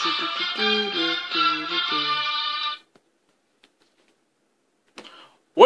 What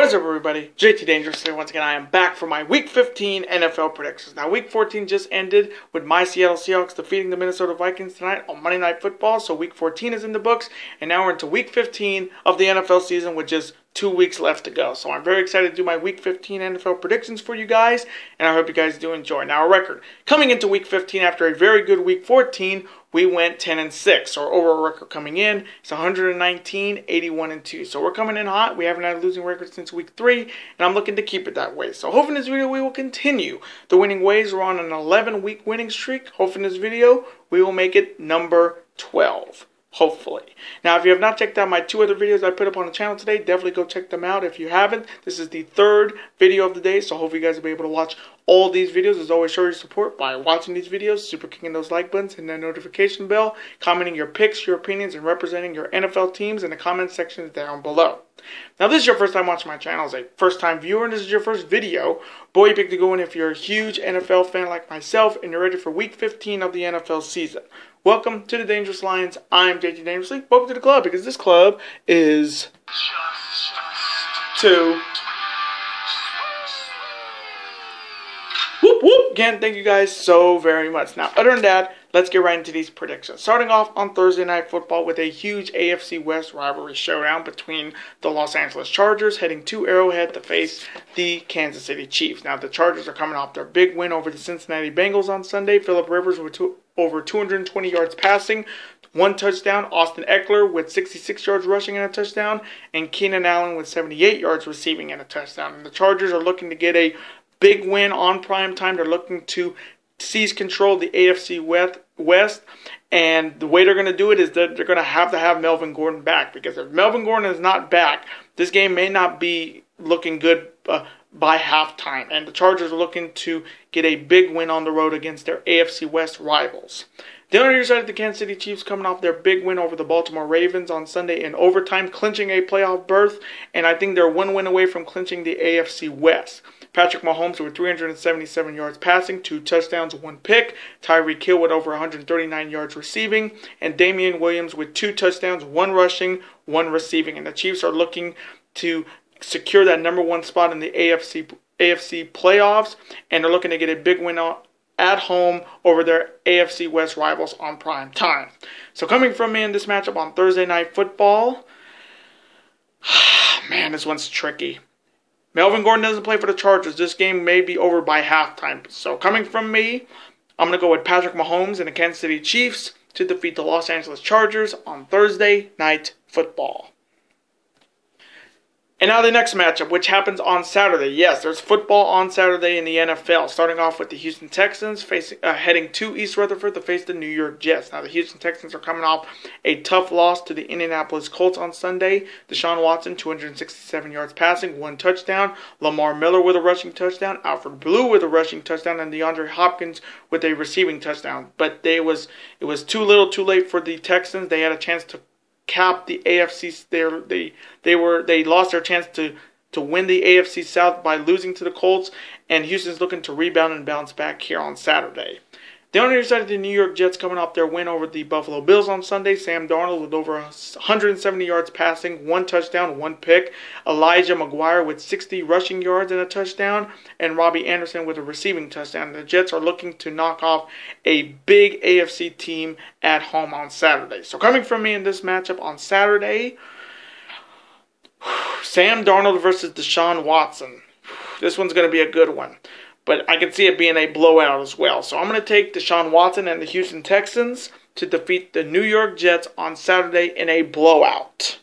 is up, everybody? JT Dangerous here. Once again, I am back for my Week 15 NFL predictions. Now, Week 14 just ended with my Seattle Seahawks defeating the Minnesota Vikings tonight on Monday Night Football. So Week 14 is in the books, and now we're into Week 15 of the NFL season with just 2 weeks left to go. So I'm very excited to do my Week 15 NFL predictions for you guys, and I hope you guys do enjoy. Now, a record. Coming into Week 15 after a very good Week 14, we went 10-6. So our overall record coming in is 119, 81-2. So we're coming in hot. We haven't had a losing record since Week 3, and I'm looking to keep it that way. So hopefully in this video we will continue the winning ways. We're on an 11-week winning streak. Hopefully in this video we will make it number 12. Hopefully. Now, if you have not checked out my 2 other videos I put up on the channel today, definitely go check them out. If you haven't, this is the 3rd video of the day, so hopefully you guys will be able to watch all these videos. As always, show your support by watching these videos, super kicking those like buttons, and that notification bell, commenting your picks, your opinions, and representing your NFL teams in the comment sections down below. Now, this is your first time watching my channel as a first-time viewer, and this is your first video. Boy, you picked to go in if you're a huge NFL fan like myself, and you're ready for Week 15 of the NFL season. Welcome to the Dangerous Lions. I'm JT Dangerously. Welcome to the club, because this club is to whoop whoop. Again, thank you guys so very much. Now, other than that, let's get right into these predictions. Starting off on Thursday Night Football with a huge AFC West rivalry showdown between the Los Angeles Chargers heading to Arrowhead to face the Kansas City Chiefs. Now, the Chargers are coming off their big win over the Cincinnati Bengals on Sunday. Phillip Rivers with over 220 yards passing, 1 touchdown. Austin Eckler with 66 yards rushing and a touchdown. And Keenan Allen with 78 yards receiving and a touchdown. And the Chargers are looking to get a big win on prime time. They're looking to seize control of the AFC West. And the way they're going to do it is that they're going to have Melvin Gordon back. Because if Melvin Gordon is not back, this game may not be looking good by halftime. And the Chargers are looking to get a big win on the road against their AFC West rivals. The other side, the Kansas City Chiefs coming off their big win over the Baltimore Ravens on Sunday in overtime, clinching a playoff berth. And I think they're 1 win away from clinching the AFC West. Patrick Mahomes with 377 yards passing, 2 touchdowns, 1 pick. Tyreek Hill with over 139 yards receiving. And Damian Williams with 2 touchdowns, 1 rushing, 1 receiving. And the Chiefs are looking to secure that number 1 spot in the AFC playoffs. And they're looking to get a big win at home over their AFC West rivals on prime time. So coming from me in this matchup on Thursday Night Football, man, this one's tricky. Melvin Gordon doesn't play for the Chargers. This game may be over by halftime. So coming from me, I'm going to go with Patrick Mahomes and the Kansas City Chiefs to defeat the Los Angeles Chargers on Thursday Night Football. And now the next matchup, which happens on Saturday. Yes, there's football on Saturday in the NFL. Starting off with the Houston Texans heading to East Rutherford to face the New York Jets. Now the Houston Texans are coming off a tough loss to the Indianapolis Colts on Sunday. Deshaun Watson, 267 yards passing, 1 touchdown. Lamar Miller with a rushing touchdown. Alfred Blue with a rushing touchdown. And DeAndre Hopkins with a receiving touchdown. But it was too little too late for the Texans. They had a chance to cap the AFC. They lost their chance to win the AFC South by losing to the Colts, and Houston's looking to rebound and bounce back here on Saturday. The other side of the New York Jets coming off their win over the Buffalo Bills on Sunday. Sam Darnold with over 170 yards passing, 1 touchdown, 1 pick. Elijah McGuire with 60 rushing yards and a touchdown. And Robbie Anderson with a receiving touchdown. The Jets are looking to knock off a big AFC team at home on Saturday. So coming from me in this matchup on Saturday, Sam Darnold versus Deshaun Watson. This one's going to be a good one. But I can see it being a blowout as well. So I'm going to take Deshaun Watson and the Houston Texans to defeat the New York Jets on Saturday in a blowout.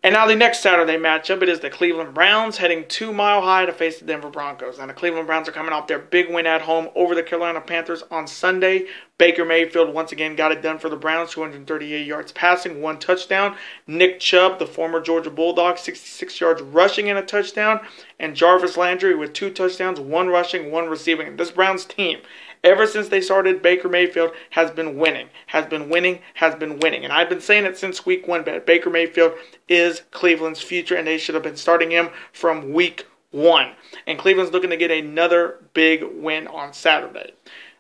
And now the next Saturday matchup, it is the Cleveland Browns heading to Mile High to face the Denver Broncos. Now the Cleveland Browns are coming off their big win at home over the Carolina Panthers on Sunday. Baker Mayfield once again got it done for the Browns, 238 yards passing, 1 touchdown. Nick Chubb, the former Georgia Bulldog, 66 yards rushing and a touchdown. And Jarvis Landry with 2 touchdowns, 1 rushing, 1 receiving. And this Browns team, ever since they started, Baker Mayfield has been winning. And I've been saying it since week 1, but Baker Mayfield is Cleveland's future, and they should have been starting him from week 1. And Cleveland's looking to get another big win on Saturday.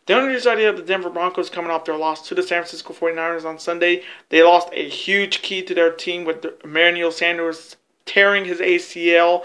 The other side of the Denver Broncos coming off their loss to the San Francisco 49ers on Sunday. They lost a huge key to their team with Emmanuel Sanders tearing his ACL,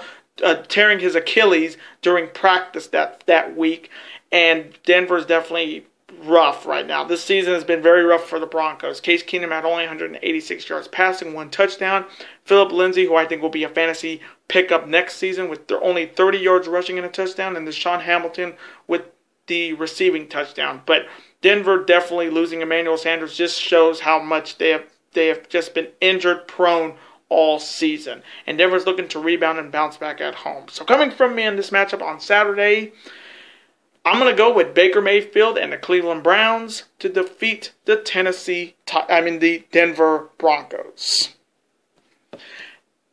tearing his Achilles during practice that week. And Denver's definitely rough right now. This season has been very rough for the Broncos. Case Keenum had only 186 yards passing, 1 touchdown. Phillip Lindsay, who I think will be a fantasy pickup next season, with only 30 yards rushing and a touchdown, and Deshaun Hamilton with the receiving touchdown. But Denver definitely losing Emmanuel Sanders just shows how much they have just been injured prone all season. And Denver's looking to rebound and bounce back at home. So coming from me in this matchup on Saturday, I'm going to go with Baker Mayfield and the Cleveland Browns to defeat the the Denver Broncos.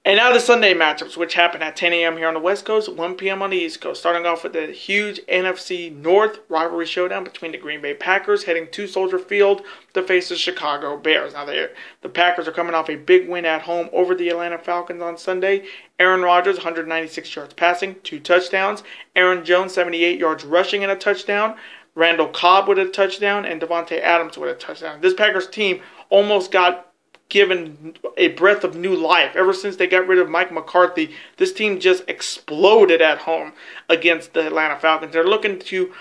And now the Sunday matchups, which happen at 10 a.m. here on the West Coast, 1 p.m. on the East Coast. Starting off with the huge NFC North rivalry showdown between the Green Bay Packers heading to Soldier Field to face the Chicago Bears. Now, the Packers are coming off a big win at home over the Atlanta Falcons on Sunday. Aaron Rodgers, 196 yards passing, 2 touchdowns. Aaron Jones, 78 yards rushing and a touchdown. Randall Cobb with a touchdown, and Devontae Adams with a touchdown. This Packers team almost got given a breath of new life. Ever since they got rid of Mike McCarthy, this team just exploded at home against the Atlanta Falcons. They're looking to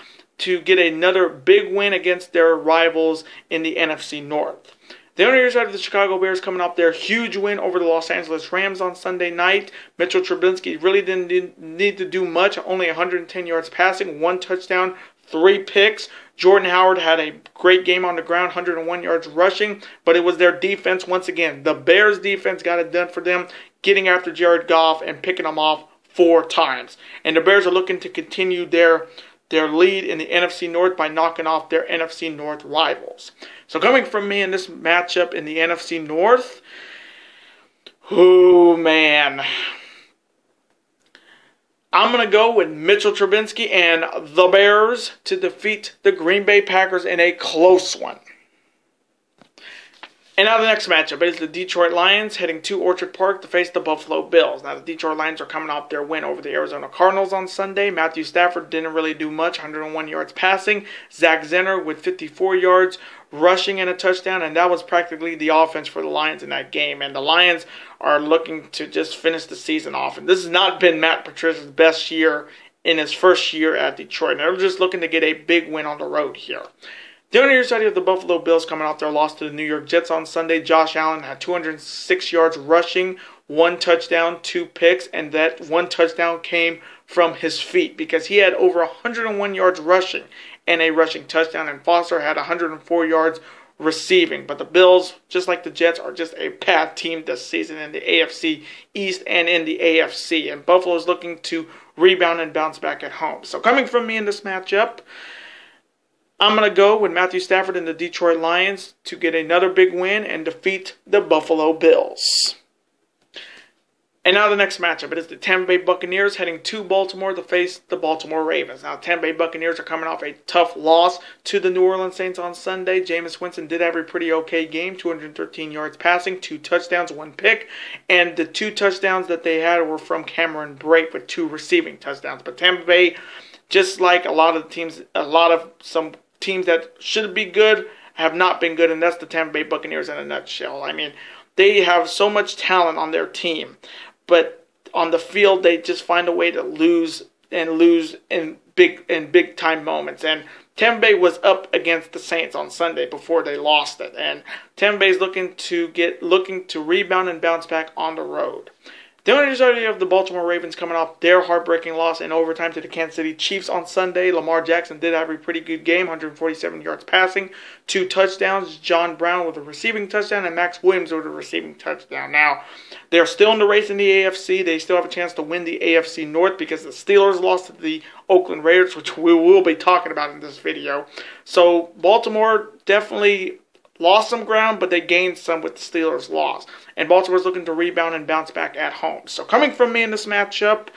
get another big win against their rivals in the NFC North. The other side of the Chicago Bears coming off their huge win over the Los Angeles Rams on Sunday night. Mitchell Trubisky really didn't need to do much, only 110 yards passing, 1 touchdown, 3 picks. Jordan Howard had a great game on the ground, 101 yards rushing, but it was their defense once again. The Bears defense got it done for them, getting after Jared Goff and picking him off 4 times. And the Bears are looking to continue their lead in the NFC North by knocking off their NFC North rivals. So coming from me in this matchup in the NFC North, oh man, I'm going to go with Mitchell Trubisky and the Bears to defeat the Green Bay Packers in a close one. And now the next matchup is the Detroit Lions heading to Orchard Park to face the Buffalo Bills. Now the Detroit Lions are coming off their win over the Arizona Cardinals on Sunday. Matthew Stafford didn't really do much, 101 yards passing. Zach Zenner with 54 yards rushing and a touchdown, and that was practically the offense for the Lions in that game. And the Lions are looking to just finish the season off. And this has not been Matt Patricia's best year in his first year at Detroit. And they're just looking to get a big win on the road here. The other side of the Buffalo Bills coming off their loss to the New York Jets on Sunday. Josh Allen had 206 yards rushing, 1 touchdown, 2 picks, and that 1 touchdown came from his feet because he had over 101 yards rushing and a rushing touchdown, and Foster had 104 yards receiving. But the Bills, just like the Jets, are just a bad team this season in the AFC East and in the AFC, and Buffalo is looking to rebound and bounce back at home. So coming from me in this matchup, I'm going to go with Matthew Stafford and the Detroit Lions to get another big win and defeat the Buffalo Bills. And now the next matchup, it is the Tampa Bay Buccaneers heading to Baltimore to face the Baltimore Ravens. Now, the Tampa Bay Buccaneers are coming off a tough loss to the New Orleans Saints on Sunday. Jameis Winston did have a pretty okay game, 213 yards passing, 2 touchdowns, 1 pick. And the 2 touchdowns that they had were from Cameron Brate with 2 receiving touchdowns. But Tampa Bay, just like some teams that should be good, have not been good, and that's the Tampa Bay Buccaneers in a nutshell. I mean, they have so much talent on their team, but on the field they just find a way to lose in big time moments. And Tampa Bay was up against the Saints on Sunday before they lost it, and Tampa Bay is looking to rebound and bounce back on the road. The only result of the Baltimore Ravens coming off their heartbreaking loss in overtime to the Kansas City Chiefs on Sunday. Lamar Jackson did have a pretty good game, 147 yards passing, 2 touchdowns. John Brown with a receiving touchdown and Max Williams with a receiving touchdown. Now, they're still in the race in the AFC. They still have a chance to win the AFC North because the Steelers lost to the Oakland Raiders, which we will be talking about in this video. So Baltimore definitely lost some ground, but they gained some with the Steelers' loss. And Baltimore's looking to rebound and bounce back at home. So coming from me in this matchup,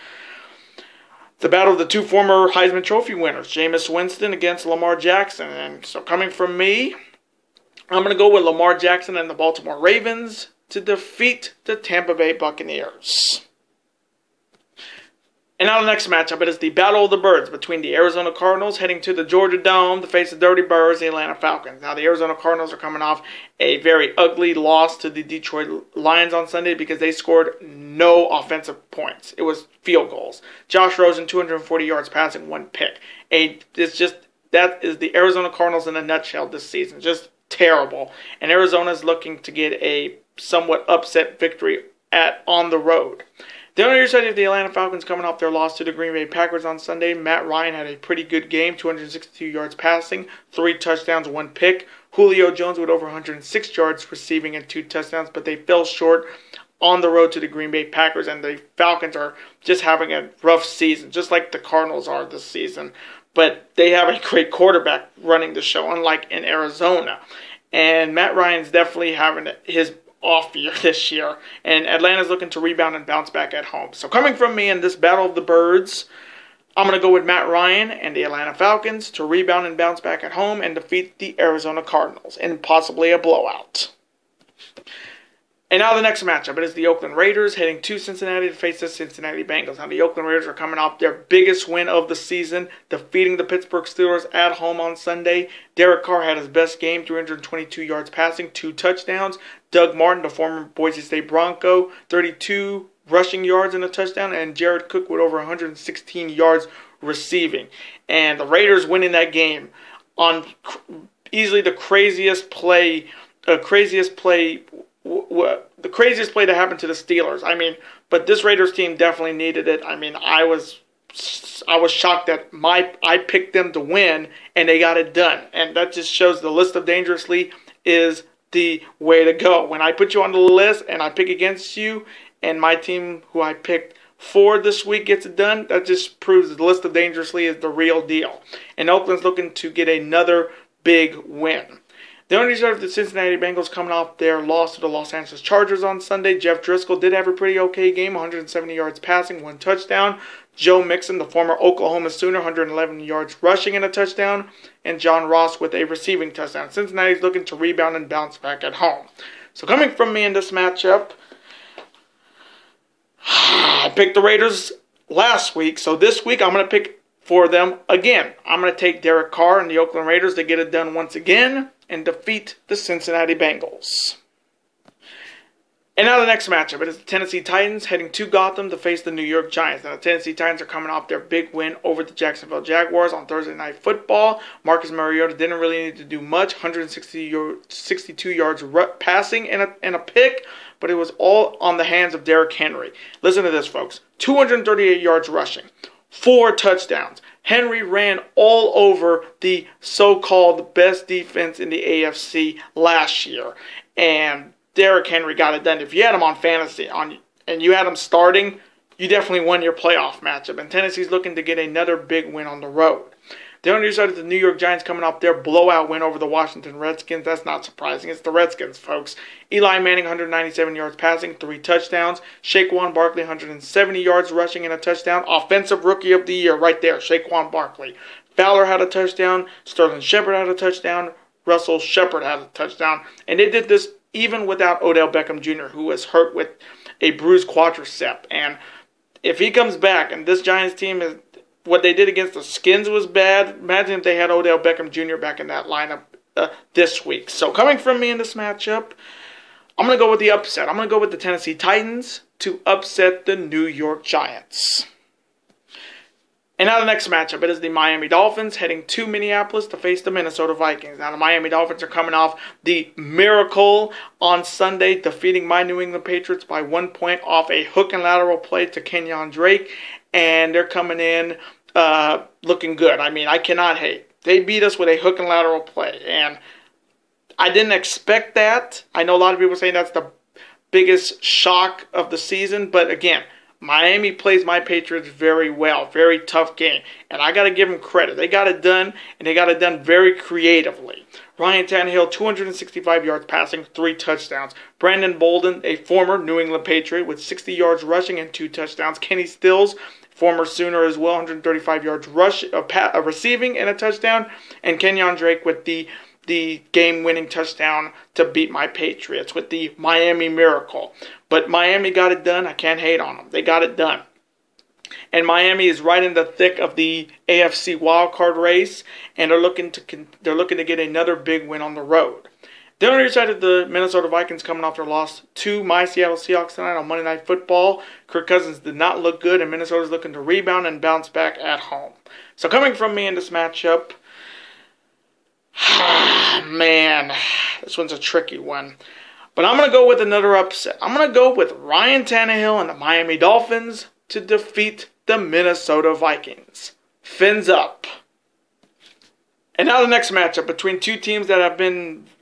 the battle of the 2 former Heisman Trophy winners, Jameis Winston against Lamar Jackson. And so coming from me, I'm going to go with Lamar Jackson and the Baltimore Ravens to defeat the Tampa Bay Buccaneers. And now the next matchup, it is the Battle of the Birds between the Arizona Cardinals heading to the Georgia Dome to face the Dirty Birds, the Atlanta Falcons. Now the Arizona Cardinals are coming off a very ugly loss to the Detroit Lions on Sunday because they scored no offensive points. It was field goals. Josh Rosen, 240 yards passing, 1 pick. That is the Arizona Cardinals in a nutshell this season. Just terrible. And Arizona is looking to get a somewhat upset victory on the road. The other side of the Atlanta Falcons coming off their loss to the Green Bay Packers on Sunday. Matt Ryan had a pretty good game, 262 yards passing, 3 touchdowns, 1 pick. Julio Jones with over 106 yards receiving and 2 touchdowns, but they fell short on the road to the Green Bay Packers, and the Falcons are just having a rough season, just like the Cardinals are this season. But they have a great quarterback running the show, unlike in Arizona. And Matt Ryan's definitely having his off year this year, and Atlanta's looking to rebound and bounce back at home. So coming from me in this Battle of the Birds, I'm going to go with Matt Ryan and the Atlanta Falcons to rebound and bounce back at home and defeat the Arizona Cardinals in possibly a blowout. And now the next matchup, it is the Oakland Raiders heading to Cincinnati to face the Cincinnati Bengals. Now the Oakland Raiders are coming off their biggest win of the season, defeating the Pittsburgh Steelers at home on Sunday. Derek Carr had his best game, 322 yards passing, 2 touchdowns. Doug Martin, the former Boise State Bronco, 32 rushing yards and a touchdown, and Jared Cook with over 116 yards receiving. And the Raiders winning that game on easily the craziest play to happen to the Steelers. I mean, but this Raiders team definitely needed it. I mean, I was shocked that I picked them to win and they got it done. And that just shows the list of dangerously is the way to go. When I put you on the list and I pick against you and my team who I picked for this week gets it done, that just proves the list of dangerously is the real deal. And Oakland's looking to get another big win. The only result of the Cincinnati Bengals coming off their loss to the Los Angeles Chargers on Sunday. Jeff Driscoll did have a pretty okay game, 170 yards passing, 1 touchdown. Joe Mixon, the former Oklahoma Sooner, 111 yards rushing and a touchdown. And John Ross with a receiving touchdown. Cincinnati's looking to rebound and bounce back at home. So coming from me in this matchup, I picked the Raiders last week. So this week I'm going to pick for them again. I'm going to take Derek Carr and the Oakland Raiders to get it done once again and defeat the Cincinnati Bengals. And now the next matchup, it is the Tennessee Titans heading to Gotham to face the New York Giants. Now the Tennessee Titans are coming off their big win over the Jacksonville Jaguars on Thursday Night Football. Marcus Mariota didn't really need to do much, 162 yards passing and a pick, but it was all on the hands of Derrick Henry. Listen to this, folks. 238 yards rushing, 4 touchdowns. Henry ran all over the so-called best defense in the AFC last year. And Derrick Henry got it done. If you had him on fantasy and you had him starting, you definitely won your playoff matchup. And Tennessee's looking to get another big win on the road. The only side of the New York Giants coming off their blowout win over the Washington Redskins. That's not surprising. It's the Redskins, folks. Eli Manning, 197 yards passing, 3 touchdowns. Saquon Barkley, 170 yards rushing and a touchdown. Offensive Rookie of the Year right there, Saquon Barkley. Fowler had a touchdown. Sterling Shepard had a touchdown. Russell Shepard had a touchdown. And they did this even without Odell Beckham Jr., who was hurt with a bruised quadricep. And if he comes back, and this Giants team is, what they did against the Skins was bad. Imagine if they had Odell Beckham Jr. back in that lineup this week. So coming from me in this matchup, I'm going to go with the upset. I'm going to go with the Tennessee Titans to upset the New York Giants. And now the next matchup, it is the Miami Dolphins heading to Minneapolis to face the Minnesota Vikings. Now the Miami Dolphins are coming off the miracle on Sunday, defeating my New England Patriots by 1 point off a hook and lateral play to Kenyon Drake. And they're coming in looking good. I mean, I cannot hate. They beat us with a hook and lateral play. And I didn't expect that. I know a lot of people saying that's the biggest shock of the season. But again, Miami plays my Patriots very well. Very tough game. And I got to give them credit. They got it done, and they got it done very creatively. Ryan Tannehill, 265 yards passing, 3 touchdowns. Brandon Bolden, a former New England Patriot, with 60 yards rushing and 2 touchdowns. Kenny Stills, former Sooner as well, 135 yards receiving and a touchdown. And Kenyon Drake with the game-winning touchdown to beat my Patriots with the Miami Miracle. But Miami got it done. I can't hate on them. They got it done. And Miami is right in the thick of the AFC wildcard race, and they're looking to get another big win on the road. The other side of the Minnesota Vikings coming off their loss to my Seattle Seahawks tonight on Monday Night Football. Kirk Cousins did not look good, and Minnesota's looking to rebound and bounce back at home. So coming from me in this matchup, man, this one's a tricky one. But I'm going to go with another upset. I'm going to go with Ryan Tannehill and the Miami Dolphins to defeat the Minnesota Vikings. Fins up. And now the next matchup between two teams that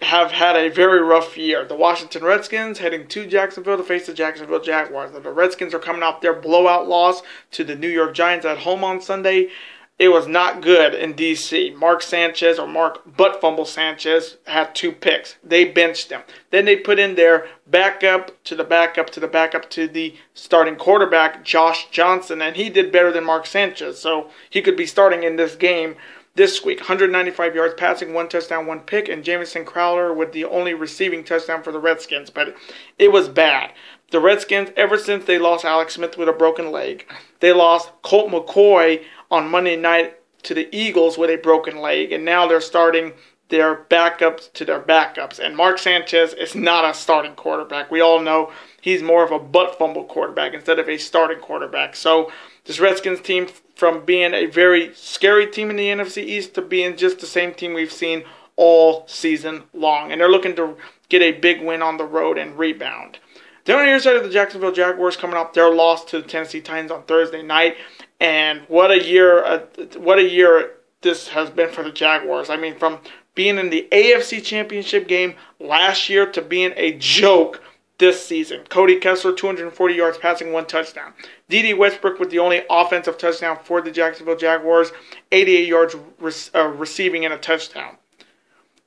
have had a very rough year. The Washington Redskins heading to Jacksonville to face the Jacksonville Jaguars. The Redskins are coming off their blowout loss to the New York Giants at home on Sunday. It was not good in D.C. Mark Butt Fumble Sanchez had 2 picks. They benched him. Then they put in their backup to the starting quarterback, Josh Johnson, and he did better than Mark Sanchez. So he could be starting in this game this week. 195 yards passing, 1 touchdown, 1 pick, and Jamison Crowder with the only receiving touchdown for the Redskins. But it was bad. The Redskins, ever since they lost Alex Smith with a broken leg, they lost Colt McCoy on Monday night to the Eagles with a broken leg, and now they're starting their backups to their backups. And Mark Sanchez is not a starting quarterback. We all know he's more of a butt fumble quarterback instead of a starting quarterback. So this Redskins team, from being a very scary team in the NFC East to being just the same team we've seen all season long. And they're looking to get a big win on the road and rebound. The other side of the Jacksonville Jaguars coming off their loss to the Tennessee Titans on Thursday night. And what a year this has been for the Jaguars. I mean, from being in the AFC Championship game last year to being a joke this season. Cody Kessler, 240 yards passing, 1 touchdown. D.D. Westbrook with the only offensive touchdown for the Jacksonville Jaguars, 88 yards receiving and a touchdown.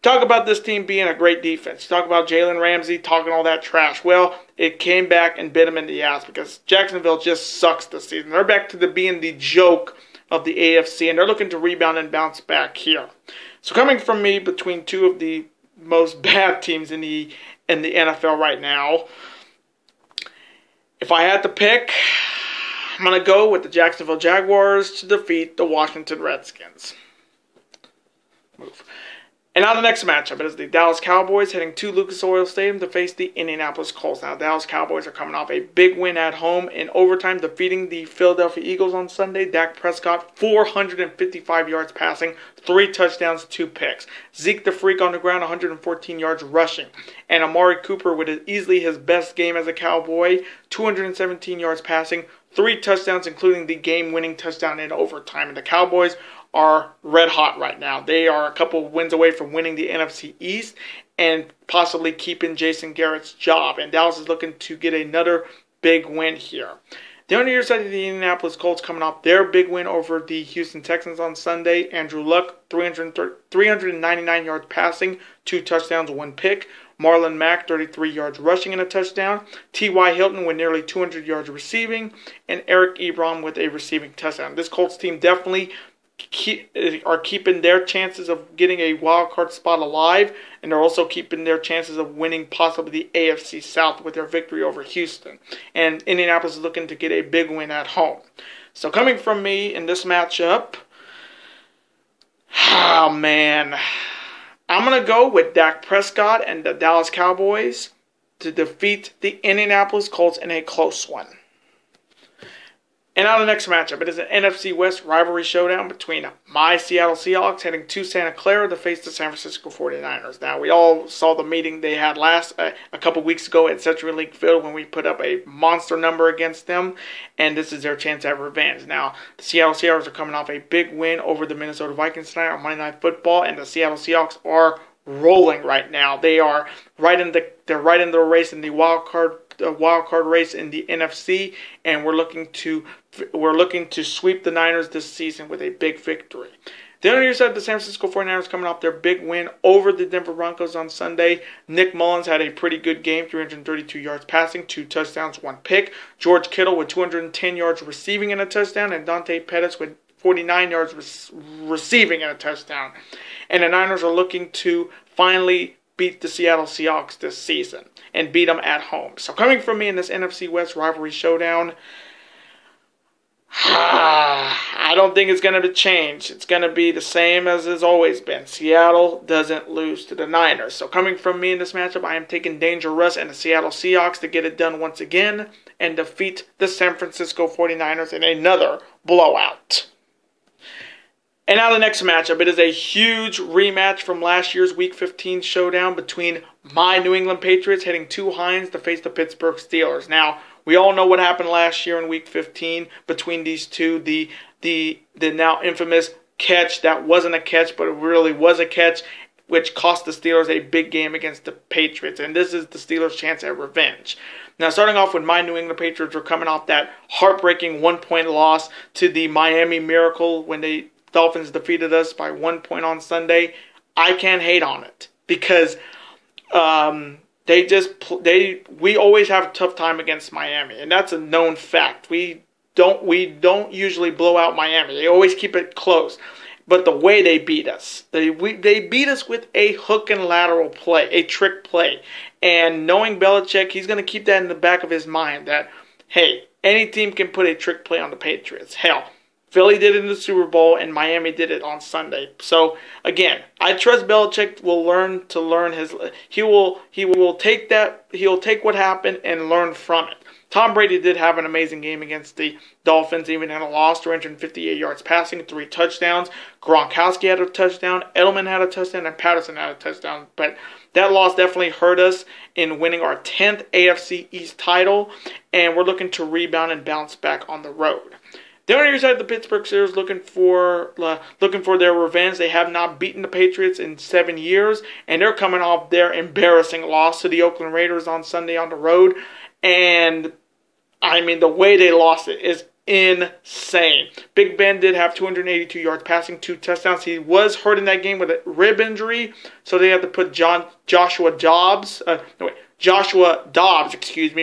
Talk about this team being a great defense. Talk about Jalen Ramsey talking all that trash. Well, it came back and bit him in the ass because Jacksonville just sucks this season. They're back to being the joke of the AFC, and they're looking to rebound and bounce back here. So coming from me between two of the most bad teams in the NFL right now, if I had to pick, I'm going to go with the Jacksonville Jaguars to defeat the Washington Redskins. Move. And now the next matchup, it is the Dallas Cowboys heading to Lucas Oil Stadium to face the Indianapolis Colts. Now, the Dallas Cowboys are coming off a big win at home in overtime, defeating the Philadelphia Eagles on Sunday. Dak Prescott, 455 yards passing, 3 touchdowns, 2 picks. Zeke the Freak on the ground, 114 yards rushing. And Amari Cooper with easily his best game as a Cowboy, 217 yards passing, 3 touchdowns, including the game-winning touchdown in overtime. And the Cowboys are red hot right now. They are a couple wins away from winning the NFC East and possibly keeping Jason Garrett's job. And Dallas is looking to get another big win here. The other side of the Indianapolis Colts coming off their big win over the Houston Texans on Sunday. Andrew Luck, 399 yards passing, 2 touchdowns, 1 pick. Marlon Mack, 33 yards rushing and a touchdown. T.Y. Hilton with nearly 200 yards receiving. And Eric Ebron with a receiving touchdown. This Colts team definitely are keeping their chances of getting a wild card spot alive, and they're also keeping their chances of winning possibly the AFC South with their victory over Houston. And Indianapolis is looking to get a big win at home. So coming from me in this matchup, oh man, I'm going to go with Dak Prescott and the Dallas Cowboys to defeat the Indianapolis Colts in a close one. And now the next matchup, it is an NFC West rivalry showdown between my Seattle Seahawks heading to Santa Clara to face the San Francisco 49ers. Now, we all saw the meeting they had a couple weeks ago at CenturyLink Field when we put up a monster number against them, and this is their chance to have revenge. Now, the Seattle Seahawks are coming off a big win over the Minnesota Vikings tonight on Monday Night Football, and the Seattle Seahawks are rolling right now. They are right in the race in the wild card race in the NFC, and we're looking to sweep the Niners this season with a big victory. The other side, the San Francisco 49ers coming off their big win over the Denver Broncos on Sunday. Nick Mullins had a pretty good game, 332 yards passing, 2 touchdowns, 1 pick. George Kittle with 210 yards receiving and a touchdown, and Dante Pettis with 49 yards receiving and a touchdown. And the Niners are looking to finally beat the Seattle Seahawks this season and beat them at home. So coming from me in this NFC West rivalry showdown, I don't think it's going to change. It's going to be the same as it's always been. Seattle doesn't lose to the Niners. So coming from me in this matchup, I am taking Dangerous and the Seattle Seahawks to get it done once again and defeat the San Francisco 49ers in another blowout. And now the next matchup, it is a huge rematch from last year's Week 15 showdown between my New England Patriots heading to Heinz to face the Pittsburgh Steelers. Now, we all know what happened last year in Week 15 between these two. The now infamous catch that wasn't a catch, but it really was a catch, which cost the Steelers a big game against the Patriots. And this is the Steelers' chance at revenge. Now, starting off with my New England Patriots, we're coming off that heartbreaking 1-point loss to the Miami Miracle when the Dolphins defeated us by 1 point on Sunday. I can't hate on it because we always have a tough time against Miami, and that's a known fact. We don't usually blow out Miami. They always keep it close. But the way they beat us, they beat us with a hook and lateral play, a trick play. And knowing Belichick, he's going to keep that in the back of his mind that, hey, any team can put a trick play on the Patriots. Hell, Philly did it in the Super Bowl, and Miami did it on Sunday. So again, I trust Belichick will learn his. He will take that. He'll take what happened and learn from it. Tom Brady did have an amazing game against the Dolphins, even in a loss, 358 yards passing, 3 touchdowns. Gronkowski had a touchdown, Edelman had a touchdown, and Patterson had a touchdown. But that loss definitely hurt us in winning our 10th AFC East title, and we're looking to rebound and bounce back on the road. The other side of the Pittsburgh Steelers looking for their revenge. They have not beaten the Patriots in 7 years, and they're coming off their embarrassing loss to the Oakland Raiders on Sunday on the road. And I mean, the way they lost it is insane. Big Ben did have 282 yards passing, 2 touchdowns. He was hurt in that game with a rib injury, so they had to put Joshua Dobbs,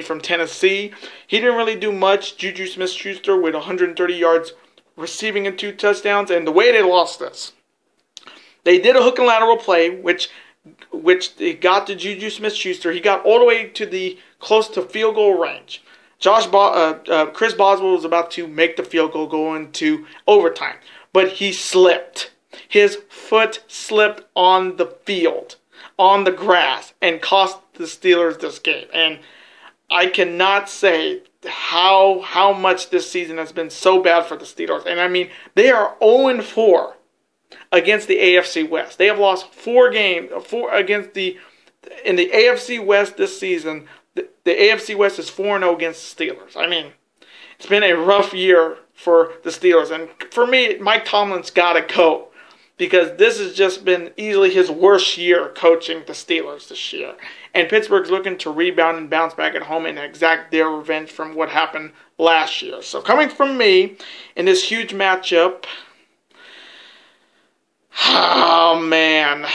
from Tennessee. He didn't really do much. Juju Smith-Schuster with 130 yards receiving and 2 touchdowns. And the way they lost this, they did a hook and lateral play, which they got to Juju Smith-Schuster. He got all the way to close to field goal range. Chris Boswell was about to make the field goal going to overtime, but he slipped. His foot slipped on the field, on the grass, and cost the Steelers this game. And I cannot say how much this season has been so bad for the Steelers. And I mean, they are 0-4 against the AFC West. They have lost 4 games in the AFC West this season. The AFC West is 4-0 against the Steelers. I mean, it's been a rough year for the Steelers. And for me, Mike Tomlin's got to go, because this has just been easily his worst year coaching the Steelers this year. And Pittsburgh's looking to rebound and bounce back at home and exact their revenge from what happened last year. So coming from me in this huge matchup, oh man,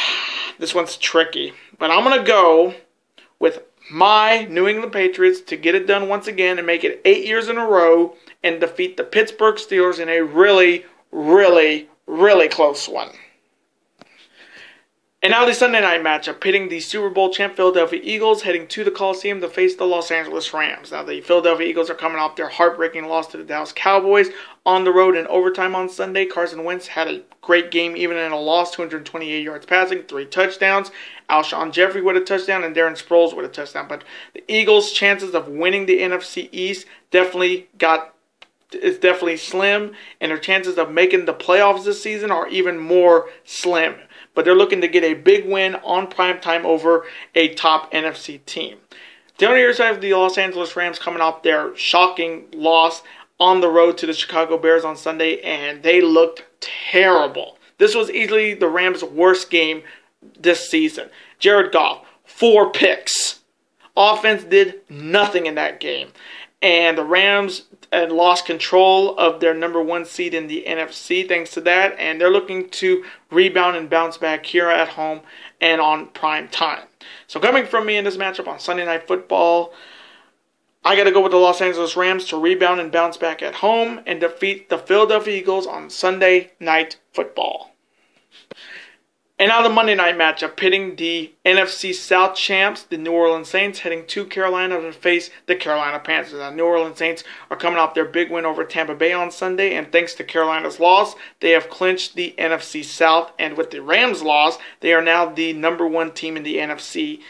this one's tricky. But I'm going to go with my New England Patriots to get it done once again and make it 8 years in a row and defeat the Pittsburgh Steelers in a really, really, really close one. And now the Sunday night matchup, pitting the Super Bowl champ Philadelphia Eagles heading to the Coliseum to face the Los Angeles Rams. Now the Philadelphia Eagles are coming off their heartbreaking loss to the Dallas Cowboys on the road in overtime on Sunday. Carson Wentz had a great game even in a loss, 228 yards passing, 3 touchdowns. Alshon Jeffrey with a touchdown and Darren Sproles with a touchdown. But the Eagles' chances of winning the NFC East definitely slim, and their chances of making the playoffs this season are even more slim. But they're looking to get a big win on primetime over a top NFC team. The other side of the Los Angeles Rams coming off their shocking loss on the road to the Chicago Bears on Sunday, and they looked terrible. This was easily the Rams' worst game this season. Jared Goff, 4 picks. Offense did nothing in that game. And the Rams lost control of their number 1 seed in the NFC thanks to that. And they're looking to rebound and bounce back here at home and on prime time. So coming from me in this matchup on Sunday Night Football, I got to go with the Los Angeles Rams to rebound and bounce back at home and defeat the Philadelphia Eagles on Sunday Night Football. And now the Monday night matchup, pitting the NFC South champs, the New Orleans Saints, heading to Carolina to face the Carolina Panthers. The New Orleans Saints are coming off their big win over Tampa Bay on Sunday, and thanks to Carolina's loss, they have clinched the NFC South. And with the Rams' loss, they are now the #1 team in the NFC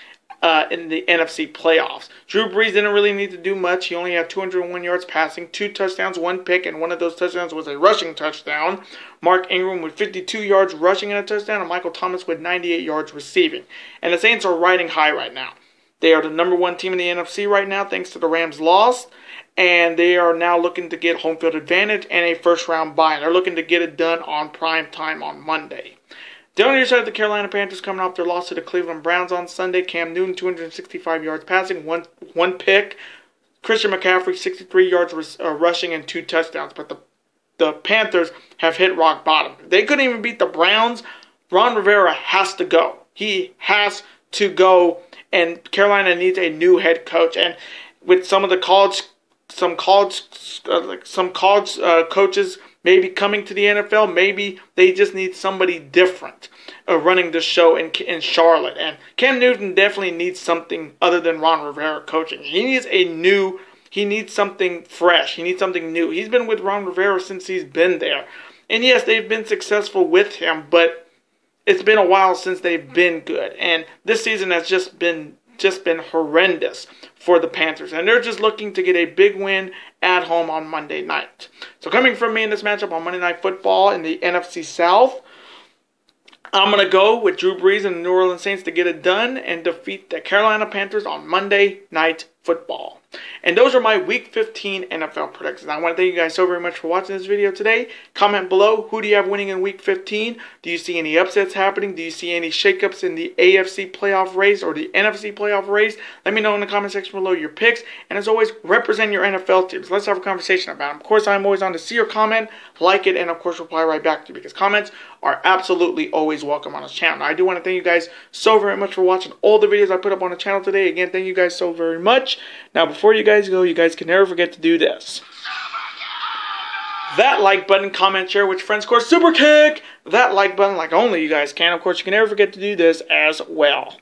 playoffs. Drew Brees didn't really need to do much. He only had 201 yards passing, 2 touchdowns, 1 pick, and one of those touchdowns was a rushing touchdown. Mark Ingram with 52 yards rushing and a touchdown, and Michael Thomas with 98 yards receiving. And the Saints are riding high right now. They are the #1 team in the NFC right now thanks to the Rams' loss, and they are now looking to get home field advantage and a first-round bye. They're looking to get it done on prime time on Monday. The other side of the Carolina Panthers coming off their loss to the Cleveland Browns on Sunday. Cam Newton, 265 yards passing, one pick. Christian McCaffrey, 63 yards rushing and 2 touchdowns. But the Panthers have hit rock bottom. They couldn't even beat the Browns. Ron Rivera has to go. He has to go, and Carolina needs a new head coach. And with some of the college coaches maybe coming to the NFL, maybe they just need somebody different running the show in Charlotte. And Cam Newton definitely needs something other than Ron Rivera coaching. He needs something fresh. He needs something new. He's been with Ron Rivera since he's been there. And yes, they've been successful with him, but it's been a while since they've been good. And this season has just been horrendous for the Panthers. And they're just looking to get a big win at home on Monday night. So coming from me in this matchup on Monday Night Football in the NFC South, I'm going to go with Drew Brees and the New Orleans Saints to get it done and defeat the Carolina Panthers on Monday Night Football. And those are my Week 15 NFL predictions. I want to thank you guys so very much for watching this video today. Comment below, who do you have winning in Week 15? Do you see any upsets happening? Do you see any shakeups in the AFC playoff race or the NFC playoff race? Let me know in the comment section below your picks. And as always, represent your NFL teams. Let's have a conversation about them. Of course, I'm always on to see your comment, like it, and of course reply right back to you, because comments are absolutely always welcome on this channel. Now, I do want to thank you guys so very much for watching all the videos I put up on the channel today. Again, thank you guys so very much. Now, before you guys go, you guys can never forget to do this. That like button, comment, share with your friends, of course, super kick that like button like only you guys can. Of course, you can never forget to do this as well.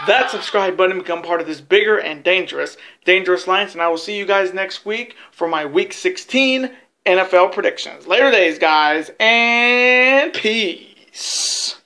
That subscribe button, become part of this bigger and dangerous alliance. And I will see you guys next week for my Week 16 NFL predictions. Later days, guys, and peace.